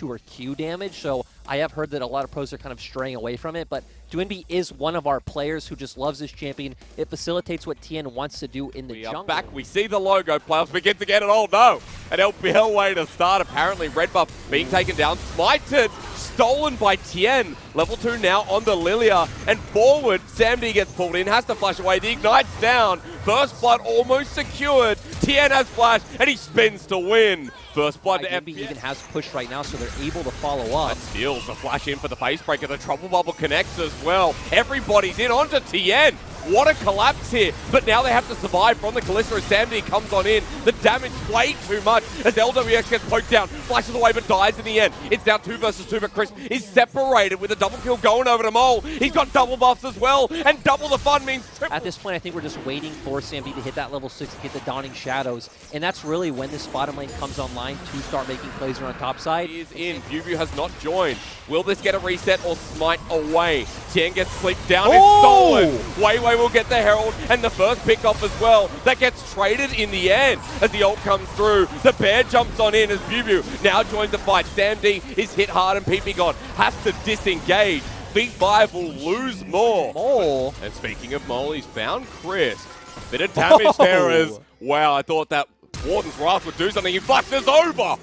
or Q damage, so I have heard that a lot of pros are kind of straying away from it, but Dwinby is one of our players who just loves this champion. It facilitates what TN wants to do in the jungle. We are back. We see the logo. Playoffs begin to get it all. No. An LPL way to start. Apparently, red buff being taken down. Smited. Stolen by Tien. Level 2 now on the Lilia. And forward, SamD gets pulled in. Has to flash away. The Ignite's down. First blood almost secured. Tien has flash, and he spins to win. First blood to FPX. Even has push right now, so they're able to follow up. That steals the flash in for the face breaker. The trouble bubble connects as well. Everybody's in onto Tien. What a collapse here. But now they have to survive from the Kalista as SamD comes on in. The damage way too much as LWX gets poked down. Flashes away but dies in the end. It's now 2 versus 2, but Chris is separated with a double kill going over to Mole. He's got double buffs as well, and double the fun means triple. At this point, I think we're just waiting for SamD to hit that level 6 to get the Dawning Shadows, and that's really when this bottom lane comes online to start making plays around top side. He is in. Bubu has not joined. Will this get a reset or smite away? Tien gets sleeped down. It's stolen. Weiwei will get the Herald and the first pick off as well. That gets traded in the end as the ult comes through. The bear jumps on in as Bubu now joins the fight. SamD is hit hard and PP God has to disengage. V5 will lose more. Mole. And speaking of Mole, he's found Chris. Bit of damage there as, wow, I thought that Warden's Wrath would do something. He flashes over.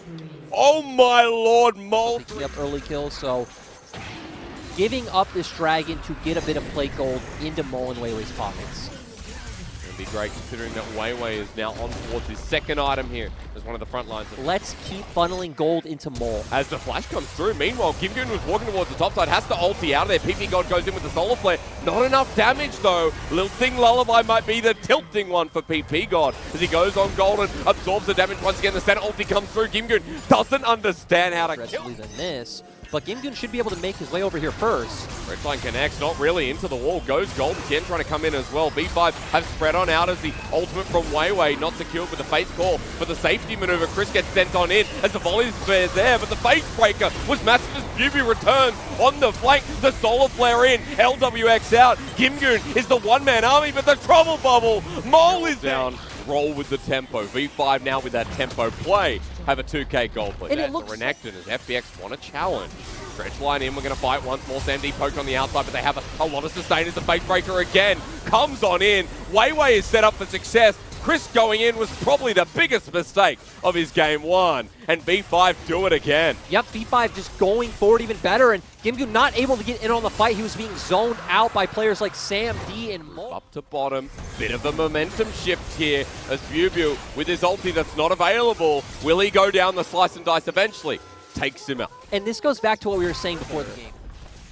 Oh my lord, Mole. Picking up early kills, so giving up this dragon to get a bit of plate gold into Mole and Weiwei's pockets. It'd be great considering that Weiwei is now on towards his second item here as one of the front lines. Let's keep funneling gold into Mole. As the flash comes through, meanwhile, Gimgun was walking towards the top side, has to ulti out of there. PP God goes in with the solar flare. Not enough damage though. Lilting Lullaby might be the tilting one for PP God as he goes on gold and absorbs the damage once again. The center ulti comes through. Gimgun doesn't understand how to kill. Than this. But Gimgun should be able to make his way over here first. Red line connects, not really into the wall. Goes gold. Tien trying to come in as well. B5 have spread on out as the ultimate from Weiwei, not secured with the face call. For the safety maneuver, Chris gets sent on in as the volley is there, but the face breaker was massive as Bubu returns on the flank. The solar flare in, LWX out. Gimgun is the one-man army, but the trouble bubble. Mole is down. Roll with the tempo. V5 now with that tempo play. Have a 2K gold lead. And it looks Renekton as FPX want a challenge. Stretch line in, we're going to fight once more. SamD poked on the outside, but they have a lot of sustain as the face breaker again comes on in. Weiwei is set up for success. Chris going in was probably the biggest mistake of his game one. And V5 do it again. Yep, V5 just going forward even better, and Gimgun not able to get in on the fight. He was being zoned out by players like SamD and Mole. Up to bottom, bit of a momentum shift here as Bubu with his ulti that's not available. Will he go down the slice and dice eventually? Takes him out. And this goes back to what we were saying before the game.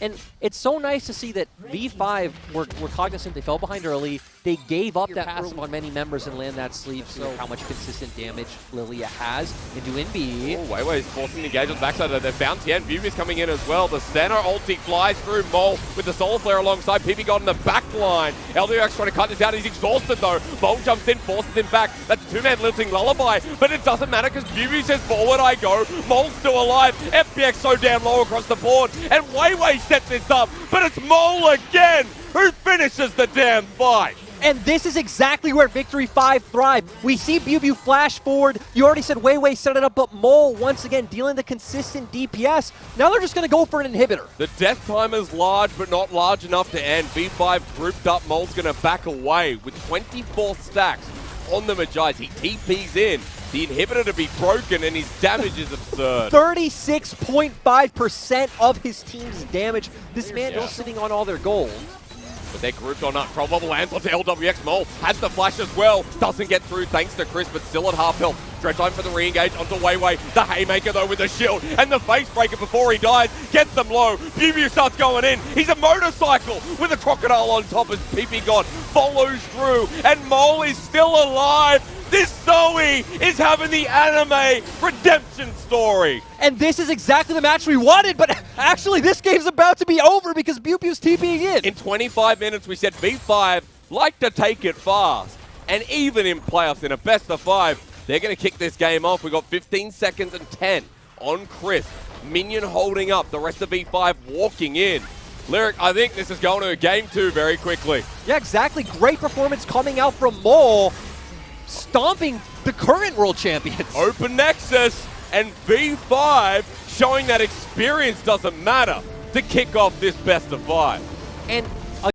And it's so nice to see that V5 were cognizant they fell behind early. They gave up that passive on many members and land that sleep. So how much consistent damage Lilia has into NB. Oh, Weiwei is forcing the engage on the backside. They found Tien. Bubu's coming in as well. The center ulti flies through Mole with the solar flare alongside. PP got in the back line. LWX trying to cut this out. He's exhausted though. Mole jumps in, forces him back. That's a two-man Lilting Lullaby. But it doesn't matter because Bubu says forward I go. Mole's still alive. FPX so damn low across the board. And Weiwei sets this up. But it's Mole again who finishes the damn fight. And this is exactly where Victory 5 thrive. We see Bubu flash forward. You already said Weiwei set it up, but Mole, once again, dealing the consistent DPS. Now they're just going to go for an inhibitor. The death time is large, but not large enough to end. V5 grouped up. Mole's going to back away with 24 stacks on the Magi's. He TPs in. The inhibitor to be broken, and his damage is absurd. 36.5% of his team's damage. This man is sitting on all their gold. But they're grouped on up. Trouble bubble lands onto LWX. Mole has the flash as well. Doesn't get through thanks to Chris, but still at half health. Stretch line for the re-engage onto Weiwei. The haymaker though with the shield and the face breaker before he dies. Gets them low. Bubu starts going in. He's a motorcycle with a crocodile on top as PP God follows through. And Mole is still alive. This Zoe is having the anime redemption story. And this is exactly the match we wanted, but actually this game's about to be over because Bubu's TPing in. In 25 minutes, we said V5 like to take it fast. And even in playoffs, in a best of 5, they're going to kick this game off. We got 15 seconds and 10 on Chris. Minion holding up, the rest of V5 walking in. Lyric, I think this is going to a game 2 very quickly. Yeah, exactly. Great performance coming out from Mole, stomping the current world champions. Open Nexus, and V5 showing that experience doesn't matter to kick off this best of 5. And